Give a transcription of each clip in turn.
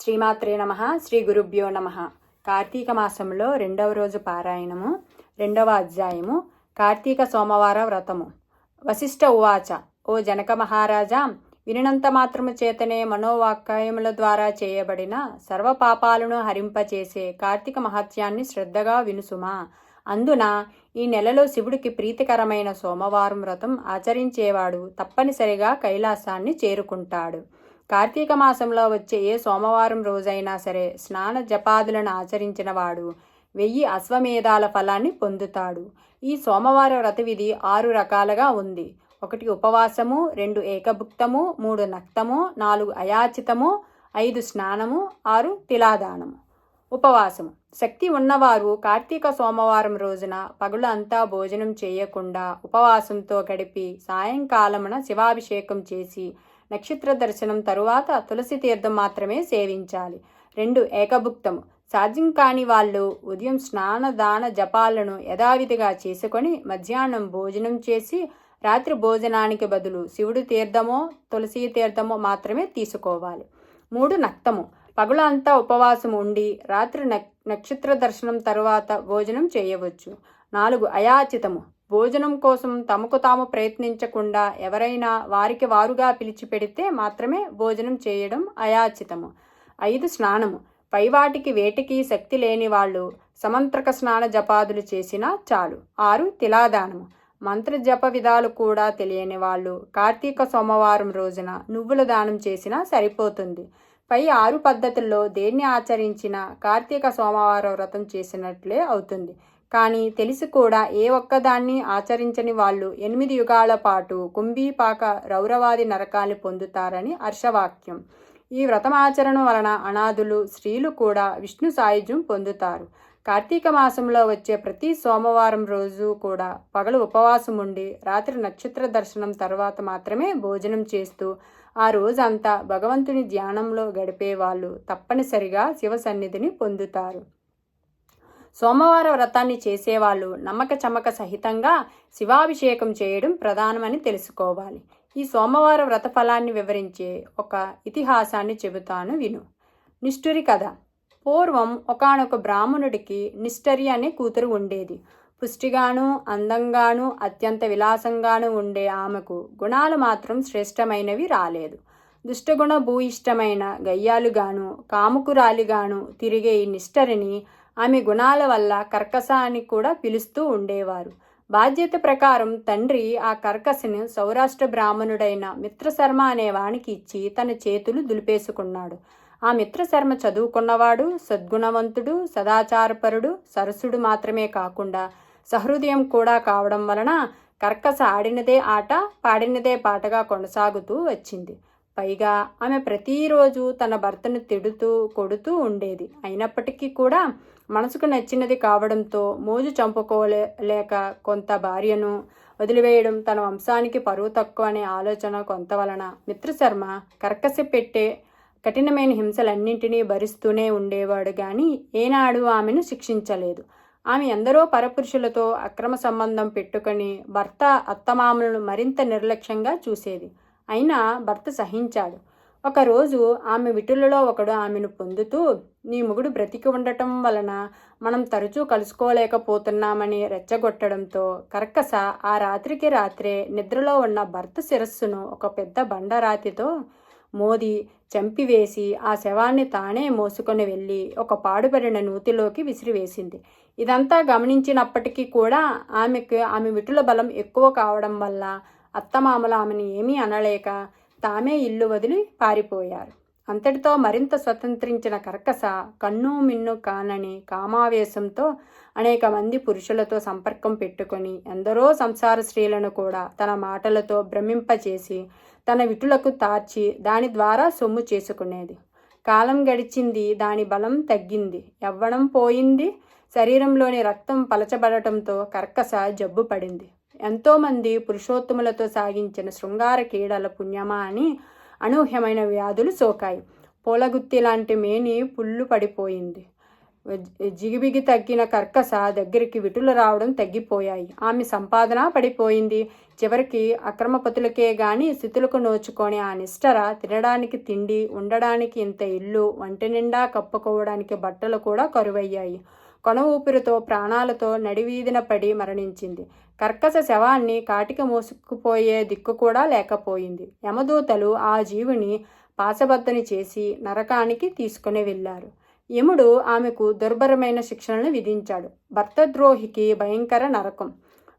శ్రీమాత్రే నమః. శ్రీ గురుభ్యో నమః. కార్తీక మాసంలో 2వ రోజు పారాయణము, 2వ అధ్యాయము. కార్తీక సోమవార వ్రతము. వశిష్ఠ ఉవాచ. ఓ జనక మహారాజా, వినినంత మాత్రము చేతనే మనోవాక్కాయముల ద్వారా చేయబడిన సర్వపాపాలను హరింపచేసే కార్తీక మహత్యాన్ని శ్రద్ధగా వినుసుమా. అందున ఈ నెలలో శివుడికి ప్రీతికరమైన సోమవారం వ్రతం ఆచరించేవాడు తప్పనిసరిగా కైలాసాన్ని చేరుకుంటాడు. కార్తీక మాసంలో వచ్చే ఏ సోమవారం రోజైనా సరే స్నాన జపాదులను ఆచరించిన వాడు 1000 అశ్వమేధాల ఫలాన్ని పొందుతాడు. ఈ సోమవార వ్రత విధి 6 రకాలుగా ఉంది. 1 ఉపవాసము, 2 ఏకభుక్తము, 3 నక్తము, 4 అయాచితము, 5 స్నానము, 6 తిలాదానము. ఉపవాసము. శక్తి ఉన్నవారు కార్తీక సోమవారం రోజున పగలు అంతా భోజనం చేయకుండా ఉపవాసంతో గడిపి సాయంకాలమున శివాభిషేకం చేసి నక్షత్ర దర్శనం తరువాత తులసి తీర్థం మాత్రమే సేవించాలి. 2 ఏకభుక్తము. సాధ్యం కాని వాళ్ళు ఉదయం స్నాన దాన జపాలను యథావిధిగా చేసుకొని మధ్యాహ్నం భోజనం చేసి రాత్రి భోజనానికి బదులు శివుడి తీర్థమో తులసి తీర్థమో మాత్రమే తీసుకోవాలి. 3 నక్తము. పగలు అంతా ఉపవాసం ఉండి రాత్రి నక్షత్ర దర్శనం తరువాత భోజనం చేయవచ్చు. 4 అయాచితము. భోజనం కోసం తమకు తాము ప్రయత్నించకుండా ఎవరైనా వారికి వారుగా పిలిచి పెడితే మాత్రమే భోజనం చేయడం అయాచితము. 5 స్నానము. పైవాటికి వేటికి శక్తి లేని వాళ్ళు సమంత్రక స్నాన జపాదులు చేసినా చాలు. 6 తిలాదానము. మంత్ర జప విధాలు కూడా తెలియని వాళ్ళు కార్తీక సోమవారం రోజున నువ్వుల దానం చేసినా సరిపోతుంది. పై 6 పద్ధతుల్లో దేన్ని ఆచరించినా కార్తీక సోమవార వ్రతం చేసినట్లే అవుతుంది. కానీ తెలిసి కూడా ఏ ఒక్కదాన్ని ఆచరించని వాళ్ళు 8 యుగాల పాటు కుంభీపాక రౌరవాది నరకాన్ని పొందుతారని హర్షవాక్యం. ఈ వ్రతమాచరణ వలన అనాథులు, స్త్రీలు కూడా విష్ణు సాయుధ్యం పొందుతారు. కార్తీక మాసంలో వచ్చే ప్రతి సోమవారం రోజు కూడా పగలు ఉపవాసం ఉండి రాత్రి నక్షత్ర దర్శనం తర్వాత మాత్రమే భోజనం చేస్తూ ఆ రోజంతా భగవంతుని ధ్యానంలో గడిపే వాళ్ళు తప్పనిసరిగా శివ సన్నిధిని పొందుతారు. సోమవార వ్రతాన్ని చేసేవాళ్ళు నమ్మక చమ్మక సహితంగా శివాభిషేకం చేయడం ప్రధానమని తెలుసుకోవాలి. ఈ సోమవార వ్రత ఫలాన్ని వివరించే ఒక ఇతిహాసాన్ని చెబుతాను విను. నిష్ఠురి కథ. పూర్వం ఒకానొక బ్రాహ్మణుడికి నిష్ఠరి అనే కూతురు ఉండేది. పుష్టిగాను అందంగాను అత్యంత విలాసంగాను ఉండే ఆమెకు గుణాలు మాత్రం శ్రేష్టమైనవి రాలేదు. దుష్టగుణ భూయిష్టమైన గయ్యాలుగాను కాముకురాలిగాను తిరిగే ఈ నిష్ఠరిని ఆమె గుణాల వల్ల కర్కస అని కూడా పిలుస్తూ ఉండేవారు. బాధ్యత ప్రకారం తండ్రి ఆ కర్కసను సౌరాష్ట్ర బ్రాహ్మణుడైన మిత్రశర్మ అనే వానికి ఇచ్చి తన చేతులు దులిపేసుకున్నాడు. ఆ మిత్రశర్మ చదువుకున్నవాడు, సద్గుణవంతుడు, సదాచారపరుడు, సరసుడు మాత్రమే కాకుండా సహృదయం కూడా కావడం వలన కర్కస ఆడినదే ఆట, పాడినదే పాటగా కొనసాగుతూ వచ్చింది. పైగా ఆమె ప్రతిరోజు తన భర్తను తిడుతూ కొడుతూ ఉండేది. అయినప్పటికీ కూడా మనసుకు నచ్చినది కావడంతో మోజు చంపుకోలేక కొంత భార్యను వదిలివేయడం తన వంశానికి పరువు తక్కువ అనే ఆలోచన కొంత వలన మిత్రశర్మ కర్కస పెట్టే కఠినమైన హింసలన్నింటినీ భరిస్తూనే ఉండేవాడు కానీ ఏనాడు ఆమెను శిక్షించలేదు. ఆమె ఎందరో పరపురుషులతో అక్రమ సంబంధం పెట్టుకొని భర్త అత్తమామలను మరింత నిర్లక్ష్యంగా చూసేది. అయినా భర్త సహించాడు. ఒకరోజు ఆమె విటులలో ఒకడు ఆమెను పొందుతూ, నీ మొగుడు బ్రతికి ఉండటం వలన మనం తరచూ కలుసుకోలేకపోతున్నామని రెచ్చగొట్టడంతో కర్కస ఆ రాత్రికి రాత్రే నిద్రలో ఉన్న భర్త శిరస్సును ఒక పెద్ద బండరాతితో మోది చంపివేసి ఆ శవాన్ని తానే మోసుకొని వెళ్ళి ఒక పాడుపడిన నూతిలోకి విసిరివేసింది. ఇదంతా గమనించినప్పటికీ కూడా ఆమె విటుల బలం ఎక్కువ కావడం వల్ల అత్తమామలు ఆమెను ఏమీ అనలేక తామే ఇల్లు వదిలి పారిపోయారు. అంతటితో మరింత స్వతంత్రించిన కర్కస కన్ను మిన్ను కానని కామావేశంతో అనేక మంది పురుషులతో సంపర్కం పెట్టుకొని ఎందరో సంసార స్త్రీలను కూడా తన మాటలతో భ్రమింపచేసి తన విటులకు తార్చి దాని ద్వారా సొమ్ము చేసుకునేది. కాలం గడిచింది, దాని బలం తగ్గింది, యవ్వనం పోయింది, శరీరంలోని రక్తం పలచబడటంతో కర్కస జబ్బు పడింది. ఎంతోమంది పురుషోత్తములతో సాగించిన శృంగార క్రీడల పుణ్యమా అని అనూహ్యమైన వ్యాధులు సోకాయి. పూలగుత్తి లాంటి మేని పుల్లు పడిపోయింది. జిగిబిగి తగ్గిన కర్కస దగ్గరికి విటులు రావడం తగ్గిపోయాయి. ఆమె సంపాదన పడిపోయింది. చివరికి అక్రమపతులకే గాని స్థితులకు నోచుకొని ఆ నిష్టర తినడానికి తిండి, ఉండడానికి ఇంత ఇల్లు, వంటి నిండా కప్పుకోవడానికి బట్టలు కూడా కరువయ్యాయి. కొన ఊపిరితో ప్రాణాలతో నడివీధిన పడి మరణించింది. కర్కస శవాన్ని కాటికి మోసుకుపోయే దిక్కు కూడా లేకపోయింది. యమదూతలు ఆ జీవిని పాశబద్ధని చేసి నరకానికి తీసుకుని వెళ్ళారు. యముడు ఆమెకు దుర్భరమైన శిక్షలను విధించాడు. భర్తద్రోహికి భయంకర నరకం.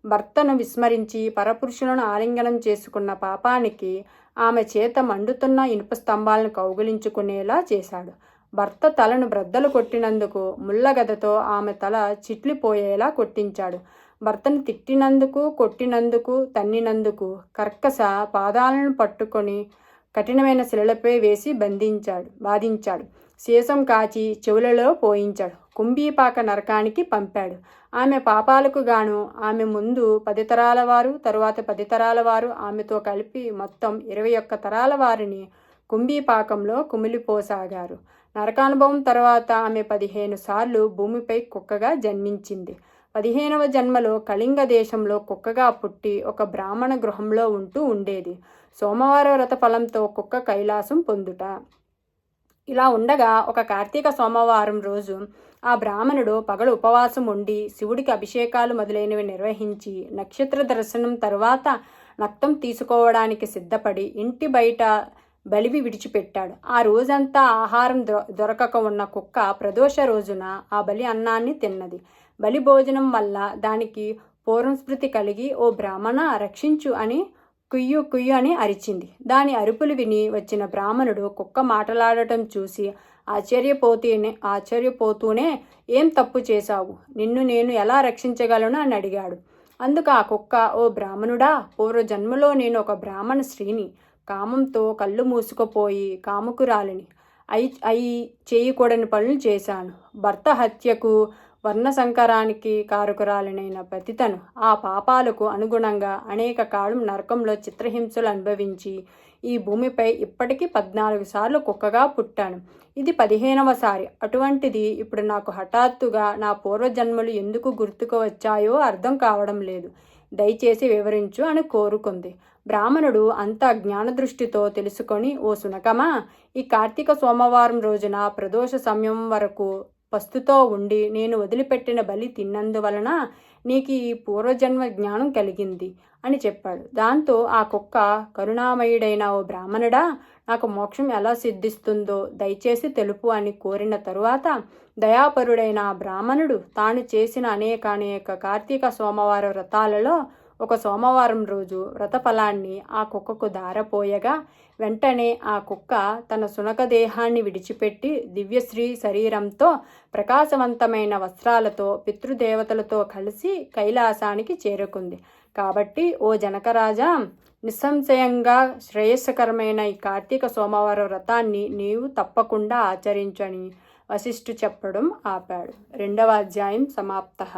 భర్తను విస్మరించి పరపురుషులను ఆలింగనం చేసుకున్న పాపానికి ఆమె చేత మండుతున్న ఇనుప స్తంభాలను కౌగిలించుకునేలా చేశాడు. భర్త తలను బ్రద్దలు కొట్టినందుకు ముళ్ళగదతో ఆమె తల చిట్లిపోయేలా కొట్టించాడు. భర్తను తిట్టినందుకు, కొట్టినందుకు, తన్నినందుకు కర్కస పాదాలను పట్టుకొని కఠినమైన శిలలపై వేసి బాధించాడు. సీసం కాచి చెవులలో పోయించాడు. కుంభీపాక నరకానికి పంపాడు. ఆమె పాపాలకు గాను ఆమె ముందు 10 తరాల వారు, తరువాత 10 తరాల వారు, ఆమెతో కలిపి మొత్తం 21 తరాల వారిని కుంభీపాకంలో కుమిలిపోసాగారు. నరకానుభవం తర్వాత ఆమె 15 సార్లు భూమిపై కుక్కగా జన్మించింది. 15వ జన్మలో కళింగ దేశంలో కుక్కగా పుట్టి ఒక బ్రాహ్మణ గృహంలో ఉంటూ ఉండేది. సోమవార వ్రత ఫలంతో కుక్క కైలాసం పొందుట. ఇలా ఉండగా ఒక కార్తీక సోమవారం రోజు ఆ బ్రాహ్మణుడు పగలు ఉపవాసం ఉండి శివుడికి అభిషేకాలు మొదలైనవి నిర్వహించి నక్షత్ర దర్శనం తరువాత నక్తం తీసుకోవడానికి సిద్ధపడి ఇంటి బయట బలివి విడిచిపెట్టాడు. ఆ రోజంతా ఆహారం దొరకక ఉన్న కుక్క ప్రదోష రోజున ఆ బలి అన్నాన్ని తిన్నది. బలి భోజనం వల్ల దానికి పూర్వస్మృతి కలిగి, ఓ బ్రాహ్మణ రక్షించు అని కుయ్యు కుయ్యు అని అరిచింది. దాని అరుపులు విని వచ్చిన బ్రాహ్మణుడు కుక్క మాటలాడటం చూసి ఆశ్చర్యపోతూనే ఏం తప్పు చేశావు, నిన్ను నేను ఎలా రక్షించగలను అని అడిగాడు. అందుకు ఆ కుక్క, ఓ బ్రాహ్మణుడా, పూర్వజన్మలో నేను ఒక బ్రాహ్మణ స్త్రీని, కామంతో కళ్ళు మూసుకుపోయి కాముకురాలిని అయి చేయకూడని పనులు చేశాను. భర్త హత్యకు, వర్ణ సంకరానికి కారకురాలనైన పతితను ఆ పాపాలకు అనుగుణంగా అనేక కాలం నరకంలో చిత్రహింసలు అనుభవించి ఈ భూమిపై ఇప్పటికీ 14 సార్లు కుక్కగా పుట్టాను. ఇది 15వ సారి. అటువంటిది ఇప్పుడు నాకు హఠాత్తుగా నా పూర్వజన్మలు ఎందుకు గుర్తుకు వచ్చాయో అర్థం కావడం లేదు. దయచేసి వివరించు అని కోరుకుంది. బ్రాహ్మణుడు అంత జ్ఞానదృష్టితో తెలుసుకొని, ఓ సునకమా, ఈ కార్తీక సోమవారం రోజున ప్రదోష సమయం వరకు పస్తుతో ఉండి నేను వదిలిపెట్టిన బలి తిన్నందువలన నీకు ఈ పూర్వజన్మ జ్ఞానం కలిగింది అని చెప్పాడు. దాంతో ఆ కుక్క, కరుణామయుడైన ఓ బ్రాహ్మణుడా, నాకు మోక్షం ఎలా సిద్ధిస్తుందో దయచేసి తెలుపు అని కోరిన తరువాత దయాపరుడైన ఆ బ్రాహ్మణుడు తాను చేసిన అనేక కార్తీక సోమవార వ్రతాలలో ఒక సోమవారం రోజు వ్రతఫలాన్ని ఆ కుక్కకు ధారపోయగా వెంటనే ఆ కుక్క తన సునక దేహాన్ని విడిచిపెట్టి దివ్యశ్రీ శరీరంతో ప్రకాశవంతమైన వస్త్రాలతో పితృదేవతలతో కలిసి కైలాసానికి చేరుకుంది. కాబట్టి ఓ జనకరాజా, నిస్సంశయంగా శ్రేయస్కరమైన ఈ కార్తీక సోమవార వ్రతాన్ని నీవు తప్పకుండా ఆచరించని వశిష్ఠు చెప్పడం ఆపాడు. 2వ అధ్యాయం సమాప్తః.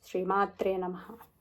శ్రీమాత్రే నమః.